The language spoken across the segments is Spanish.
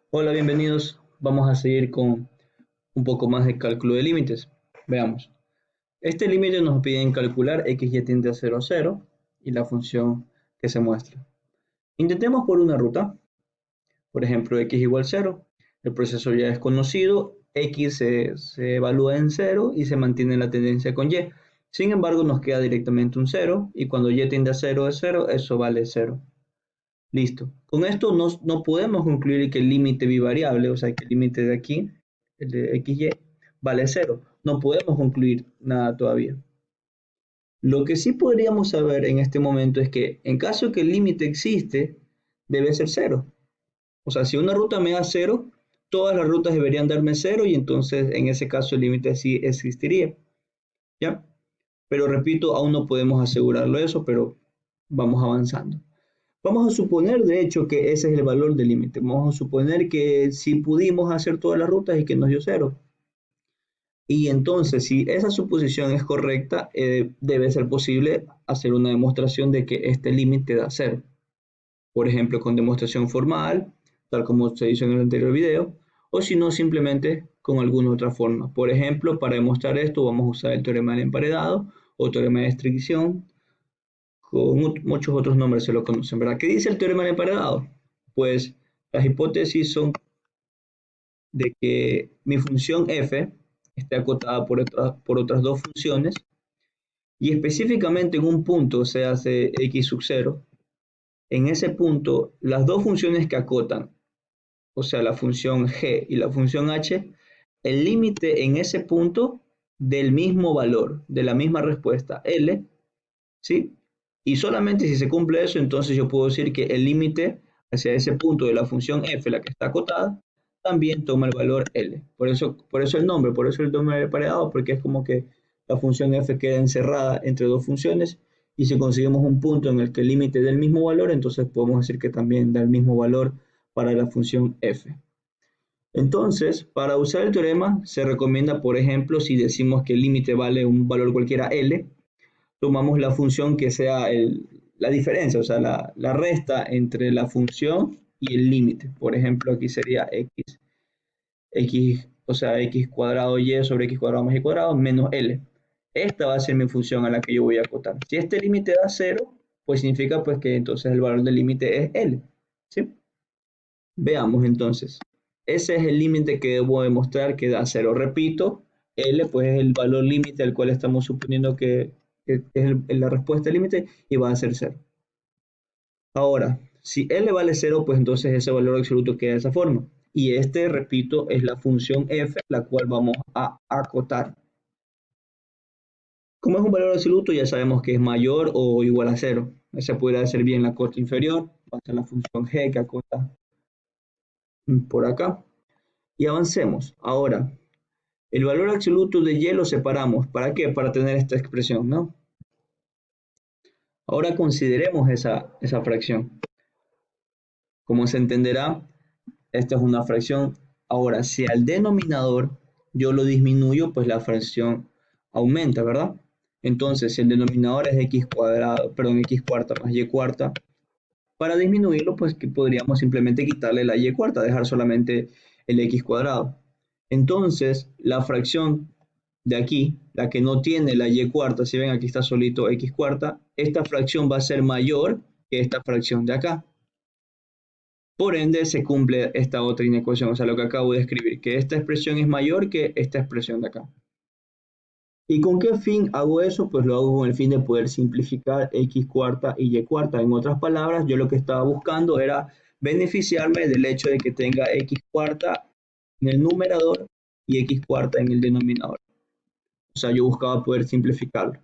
Hola, bienvenidos. Vamos a seguir con un poco más de cálculo de límites. Veamos. Este límite nos piden calcular x y tiende a 0, 0 y la función que se muestra. Intentemos por una ruta, por ejemplo, x igual 0. El proceso ya es conocido, x se evalúa en 0 y se mantiene la tendencia con y. Sin embargo, nos queda directamente un 0 y cuando y tiende a 0 es 0, eso vale 0. Listo. Con esto no podemos concluir que el límite bivariable, o sea, que el límite de aquí, el de xy, vale cero. No podemos concluir nada todavía. Lo que sí podríamos saber en este momento es que en caso que el límite existe, debe ser cero. O sea, si una ruta me da cero, todas las rutas deberían darme cero y entonces en ese caso el límite sí existiría. ¿Ya? Pero repito, aún no podemos asegurarlo eso, pero vamos avanzando. Vamos a suponer, de hecho, que ese es el valor del límite. Vamos a suponer que si pudimos hacer todas las rutas y que nos dio cero. Y entonces, si esa suposición es correcta, debe ser posible hacer una demostración de que este límite da cero. Por ejemplo, con demostración formal, tal como se hizo en el anterior video, o si no, simplemente con alguna otra forma. Por ejemplo, para demostrar esto, vamos a usar el teorema del emparedado o teorema de restricción, con muchos otros nombres se lo conocen, ¿verdad? ¿Qué dice el teorema del emparedado? Pues las hipótesis son de que mi función f esté acotada por otras dos funciones y específicamente en un punto, se hace x sub 0, en ese punto las dos funciones que acotan, o sea, la función g y la función h, el límite en ese punto del mismo valor, de la misma respuesta L, ¿sí? Y solamente si se cumple eso, entonces yo puedo decir que el límite hacia ese punto de la función f, la que está acotada, también toma el valor L. Por eso el nombre, por eso el nombre de emparedado, porque es como que la función f queda encerrada entre dos funciones y si conseguimos un punto en el que el límite da el mismo valor, entonces podemos decir que también da el mismo valor para la función f. Entonces, para usar el teorema se recomienda, por ejemplo, si decimos que el límite vale un valor cualquiera L, tomamos la función que sea la diferencia, o sea, la resta entre la función y el límite. Por ejemplo, aquí sería x, o sea, x cuadrado y sobre x cuadrado más y cuadrado menos L. Esta va a ser mi función a la que yo voy a acotar. Si este límite da cero, pues significa pues que entonces el valor del límite es L. ¿Sí? Veamos entonces. Ese es el límite que debo demostrar que da cero. Repito, L pues es el valor límite al cual estamos suponiendo que es la respuesta límite y va a ser cero. Ahora, si L vale cero, pues entonces ese valor absoluto queda de esa forma. Y este, repito, es la función f, la cual vamos a acotar. Como es un valor absoluto, ya sabemos que es mayor o igual a cero. Ese podría ser bien la cota inferior, va a ser la función g que acota por acá. Y avancemos. Ahora, el valor absoluto de y lo separamos. ¿Para qué? Para tener esta expresión, ¿no? Ahora consideremos esa fracción. Como se entenderá, esta es una fracción. Ahora, si al denominador yo lo disminuyo, pues la fracción aumenta, ¿verdad? Entonces, si el denominador es x cuadrado, perdón, x cuarta más y cuarta, para disminuirlo, pues que podríamos simplemente quitarle la y cuarta, dejar solamente el x cuadrado. Entonces, la fracción de aquí, la que no tiene la y cuarta, si ven aquí está solito x cuarta, esta fracción va a ser mayor que esta fracción de acá. Por ende, se cumple esta otra inecuación, o sea, lo que acabo de escribir, que esta expresión es mayor que esta expresión de acá. ¿Y con qué fin hago eso? Pues lo hago con el fin de poder simplificar x cuarta y y cuarta. En otras palabras, yo lo que estaba buscando era beneficiarme del hecho de que tenga x cuarta en el numerador y x cuarta en el denominador. O sea, yo buscaba poder simplificarlo.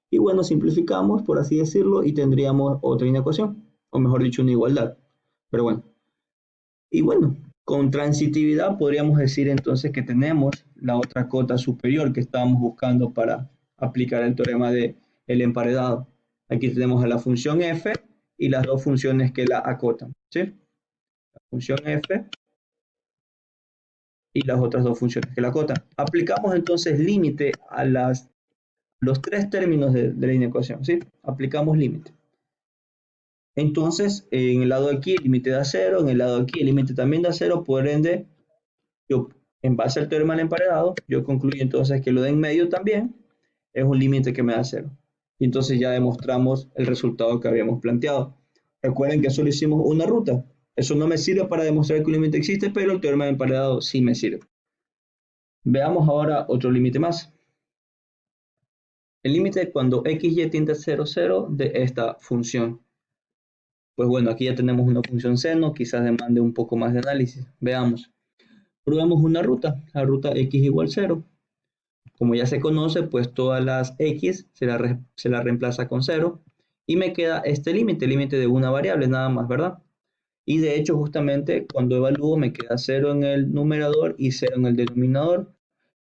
Y bueno, simplificamos, por así decirlo, y tendríamos otra inecuación, o mejor dicho, una igualdad. Pero bueno, y bueno, con transitividad podríamos decir entonces que tenemos la otra cota superior que estábamos buscando para aplicar el teorema de el emparedado. Aquí tenemos a la función f y las dos funciones que la acotan, ¿sí? La función f y las otras dos funciones que la acotan. Aplicamos entonces límite a los tres términos de la inecuación, ¿sí? Aplicamos límite. Entonces, en el lado de aquí el límite da 0, en el lado de aquí el límite también da 0, por ende, yo, en base al teorema del emparedado, yo concluyo entonces que lo de en medio también es un límite que me da 0. Y entonces ya demostramos el resultado que habíamos planteado. Recuerden que solo hicimos una ruta. Eso no me sirve para demostrar que un límite existe, pero el teorema del emparedado sí me sirve. Veamos ahora otro límite más. El límite cuando xy tiende a 0, 0 de esta función. Pues bueno, aquí ya tenemos una función seno, quizás demande un poco más de análisis. Veamos. Probamos una ruta, la ruta x igual 0. Como ya se conoce, pues todas las x se la reemplaza con 0 y me queda este límite, el límite de una variable nada más, ¿verdad? Y de hecho, justamente cuando evalúo me queda 0 en el numerador y 0 en el denominador.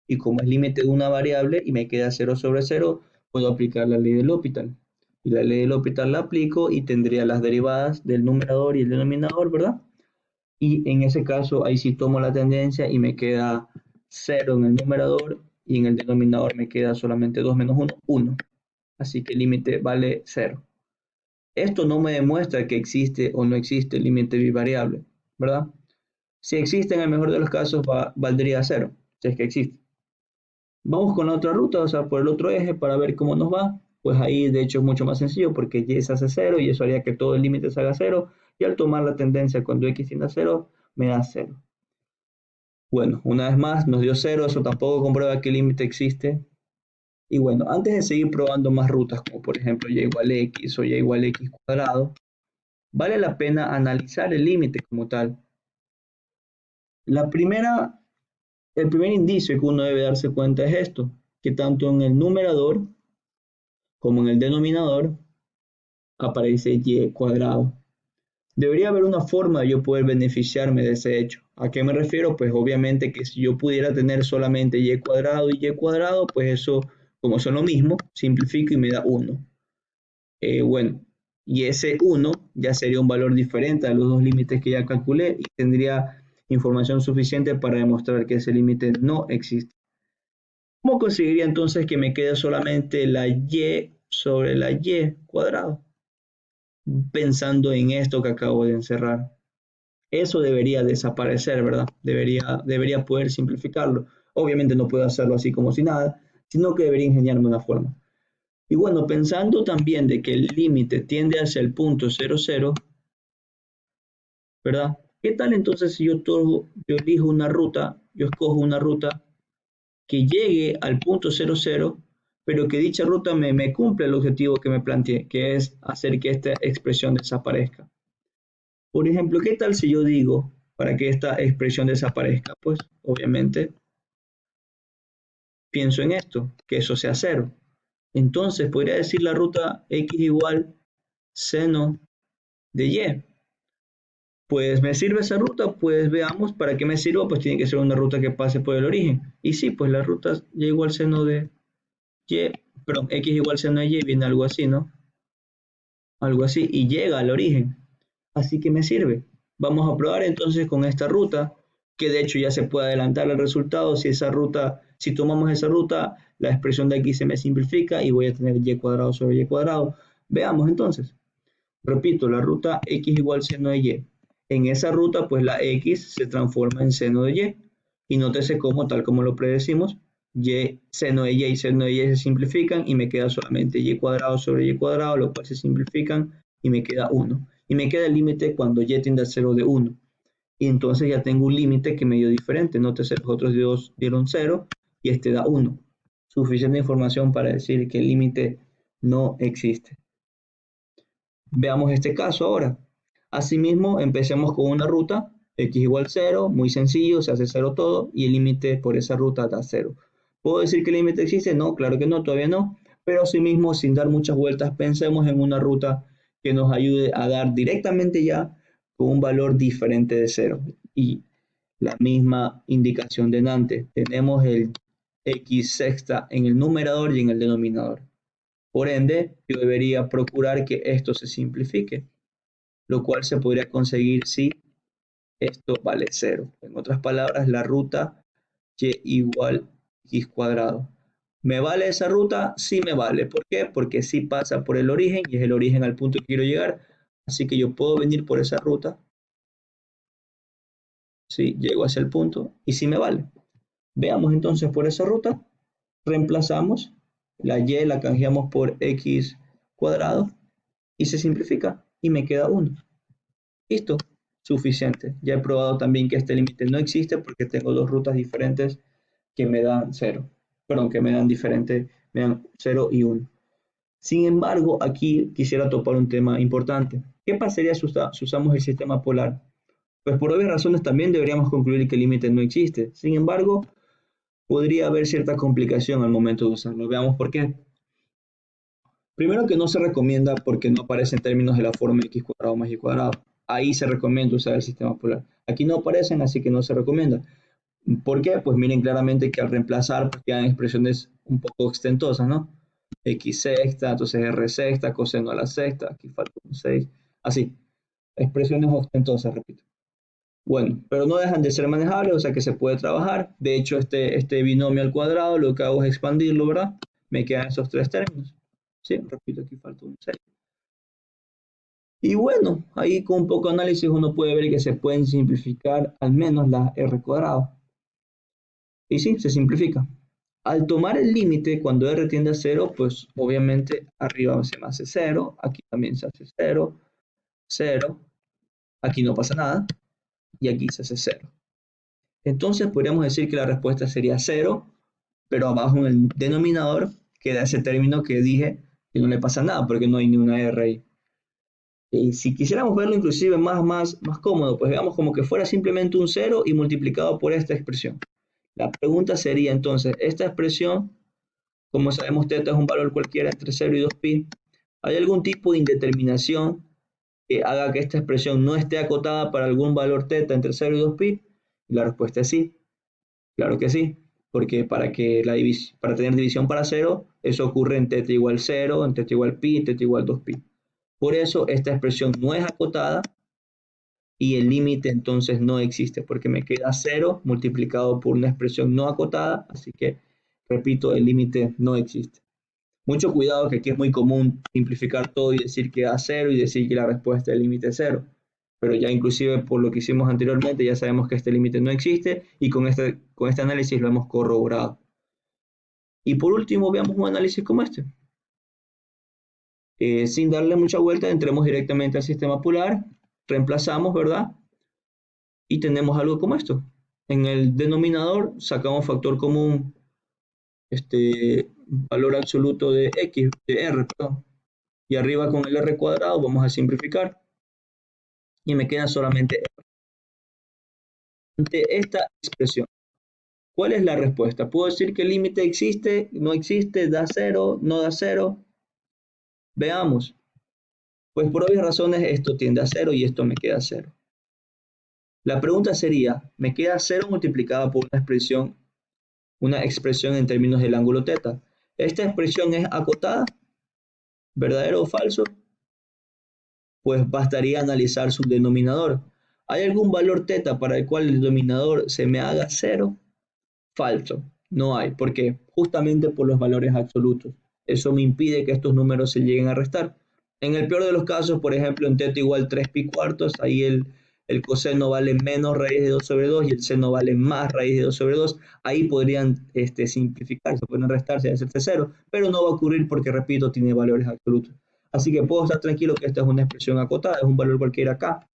Y como es límite de una variable y me queda 0 sobre 0, puedo aplicar la ley del L'Hopital. Y la ley del L'Hopital la aplico y tendría las derivadas del numerador y el denominador, ¿verdad? Y en ese caso, ahí sí tomo la tendencia y me queda 0 en el numerador y en el denominador me queda solamente 2 menos 1, 1. Así que el límite vale 0. Esto no me demuestra que existe o no existe el límite bivariable, ¿verdad? Si existe, en el mejor de los casos, valdría 0, si es que existe. Vamos con la otra ruta, o sea, por el otro eje para ver cómo nos va. Pues ahí de hecho es mucho más sencillo porque y se hace 0 y eso haría que todo el límite se haga 0 y al tomar la tendencia cuando x tiende a 0 me da 0. Bueno, una vez más nos dio 0, eso tampoco comprueba que el límite existe. Y bueno, antes de seguir probando más rutas como por ejemplo y igual a x o y igual a x cuadrado, vale la pena analizar el límite como tal. La primera, el primer indicio que uno debe darse cuenta es esto, que tanto en el numerador como en el denominador aparece y cuadrado. Debería haber una forma de yo poder beneficiarme de ese hecho. ¿A qué me refiero? Pues obviamente que si yo pudiera tener solamente y cuadrado, pues eso, como son lo mismo, simplifico y me da 1. Bueno, y ese 1 ya sería un valor diferente a los dos límites que ya calculé y tendría información suficiente para demostrar que ese límite no existe. ¿Cómo conseguiría entonces que me quede solamente la y sobre la y cuadrado? Pensando en esto que acabo de encerrar. Eso debería desaparecer, ¿verdad? Debería poder simplificarlo. Obviamente no puedo hacerlo así como si nada, sino que debería ingeniarme una forma. Y bueno, pensando también de que el límite tiende hacia el punto 0, 0, ¿verdad? ¿Qué tal entonces si yo elijo una ruta, yo escojo una ruta que llegue al punto 0, 0, pero que dicha ruta me cumple el objetivo que me planteé, que es hacer que esta expresión desaparezca? Por ejemplo, ¿qué tal si yo digo, para que esta expresión desaparezca? Pues obviamente pienso en esto, que eso sea 0. Entonces podría decir la ruta x igual seno de y. Pues me sirve esa ruta, pues veamos para qué me sirve, pues tiene que ser una ruta que pase por el origen. Y sí, pues la ruta y igual seno de y, perdón, x igual seno de y viene algo así, ¿no? Algo así, y llega al origen. Así que me sirve. Vamos a probar entonces con esta ruta, que de hecho ya se puede adelantar el resultado. Si tomamos esa ruta, la expresión de aquí se me simplifica y voy a tener y cuadrado sobre y cuadrado. Veamos entonces. Repito, la ruta x igual seno de y. En esa ruta, pues la x se transforma en seno de y. Y nótese cómo, tal como lo predecimos, seno de y seno de y se simplifican y me queda solamente y cuadrado sobre y cuadrado, lo cual se simplifican y me queda 1. Y me queda el límite cuando y tiende a 0 de 1. Y entonces ya tengo un límite que me dio diferente. Nótese, los otros dos dieron 0 y este da 1. Suficiente información para decir que el límite no existe. Veamos este caso ahora. Asimismo, empecemos con una ruta, x igual 0, muy sencillo, se hace 0 todo, y el límite por esa ruta da 0. ¿Puedo decir que el límite existe? No, claro que no, todavía no, pero asimismo, sin dar muchas vueltas, pensemos en una ruta que nos ayude a dar directamente ya con un valor diferente de 0. Y la misma indicación de antes, tenemos el x sexta en el numerador y en el denominador. Por ende, yo debería procurar que esto se simplifique, lo cual se podría conseguir si esto vale 0. En otras palabras, la ruta y igual x cuadrado. ¿Me vale esa ruta? Sí me vale. ¿Por qué? Porque sí pasa por el origen y es el origen al punto que quiero llegar. Así que yo puedo venir por esa ruta, ¿sí? Llego hacia el punto y sí me vale. Veamos entonces por esa ruta, reemplazamos, la y la canjeamos por x cuadrado y se simplifica y me queda 1. Listo, suficiente. Ya he probado también que este límite no existe porque tengo dos rutas diferentes que me dan 0. Perdón, que me dan diferente, me dan 0 y 1. Sin embargo, aquí quisiera topar un tema importante. ¿Qué pasaría si usamos el sistema polar? Pues por obvias razones también deberíamos concluir que el límite no existe. Sin embargo, podría haber cierta complicación al momento de usarlo. Veamos por qué. Primero que no se recomienda porque no aparece en términos de la forma x cuadrado más y cuadrado. Ahí se recomienda usar el sistema polar. Aquí no aparecen, así que no se recomienda. ¿Por qué? Pues miren claramente que al reemplazar pues quedan expresiones un poco extensas, ¿no? X sexta, entonces R sexta, coseno a la sexta, aquí falta un 6, así. Expresiones ostentosas, repito. Bueno, pero no dejan de ser manejables, o sea que se puede trabajar. De hecho, este binomio al cuadrado lo que hago es expandirlo, ¿verdad? Me quedan esos tres términos. Sí, repito, aquí falta un 6. Y bueno, ahí con un poco de análisis uno puede ver que se pueden simplificar al menos las R cuadrado. Y sí, se simplifica. Al tomar el límite, cuando R tiende a 0, pues obviamente arriba se me hace 0, aquí también se hace 0, 0, aquí no pasa nada, y aquí se hace 0. Entonces podríamos decir que la respuesta sería 0, pero abajo en el denominador queda ese término que dije que no le pasa nada porque no hay ni una R ahí. Y si quisiéramos verlo inclusive más cómodo, pues veamos como que fuera simplemente un 0 y multiplicado por esta expresión. La pregunta sería entonces, esta expresión, como sabemos θ es un valor cualquiera entre 0 y 2pi, ¿hay algún tipo de indeterminación que haga que esta expresión no esté acotada para algún valor θ entre 0 y 2pi? Y la respuesta es sí. Claro que sí, porque para tener división para 0, eso ocurre en θ igual 0, en θ igual pi, en θ igual 2pi. Por eso esta expresión no es acotada y el límite entonces no existe, porque me queda 0 multiplicado por una expresión no acotada, así que, repito, el límite no existe. Mucho cuidado que aquí es muy común simplificar todo y decir que da 0 y decir que la respuesta del límite es 0. Pero ya inclusive por lo que hicimos anteriormente ya sabemos que este límite no existe y con este análisis lo hemos corroborado. Y por último veamos un análisis como este. Sin darle mucha vuelta entremos directamente al sistema polar, reemplazamos, ¿verdad? Y tenemos algo como esto. En el denominador sacamos factor común, valor absoluto de x, de r, perdón. Y arriba con el r cuadrado vamos a simplificar. Y me queda solamente r. Ante esta expresión, ¿cuál es la respuesta? ¿Puedo decir que el límite existe, no existe, da 0, no da 0? Veamos. Pues por obvias razones esto tiende a 0 y esto me queda 0. La pregunta sería, ¿me queda 0 multiplicada por una expresión en términos del ángulo θ? ¿Esta expresión es acotada? ¿Verdadero o falso? Pues bastaría analizar su denominador. ¿Hay algún valor θ para el cual el denominador se me haga 0? Falso, no hay. ¿Por qué? Justamente por los valores absolutos. Eso me impide que estos números se lleguen a restar. En el peor de los casos, por ejemplo, en θ igual 3 pi cuartos, ahí el coseno vale menos raíz de 2 sobre 2 y el seno vale más raíz de 2 sobre 2. Ahí podrían simplificarse, pueden restarse y hacerse 0, pero no va a ocurrir porque, repito, tiene valores absolutos. Así que puedo estar tranquilo que esta es una expresión acotada, es un valor cualquiera acá,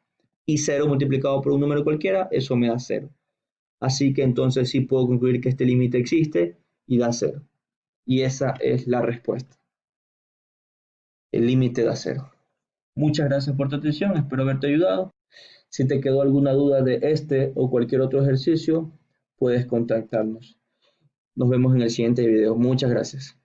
y 0 multiplicado por un número cualquiera, eso me da 0. Así que entonces sí puedo concluir que este límite existe y da 0. Y esa es la respuesta. El límite da 0. Muchas gracias por tu atención, espero haberte ayudado. Si te quedó alguna duda de este o cualquier otro ejercicio, puedes contactarnos. Nos vemos en el siguiente video. Muchas gracias.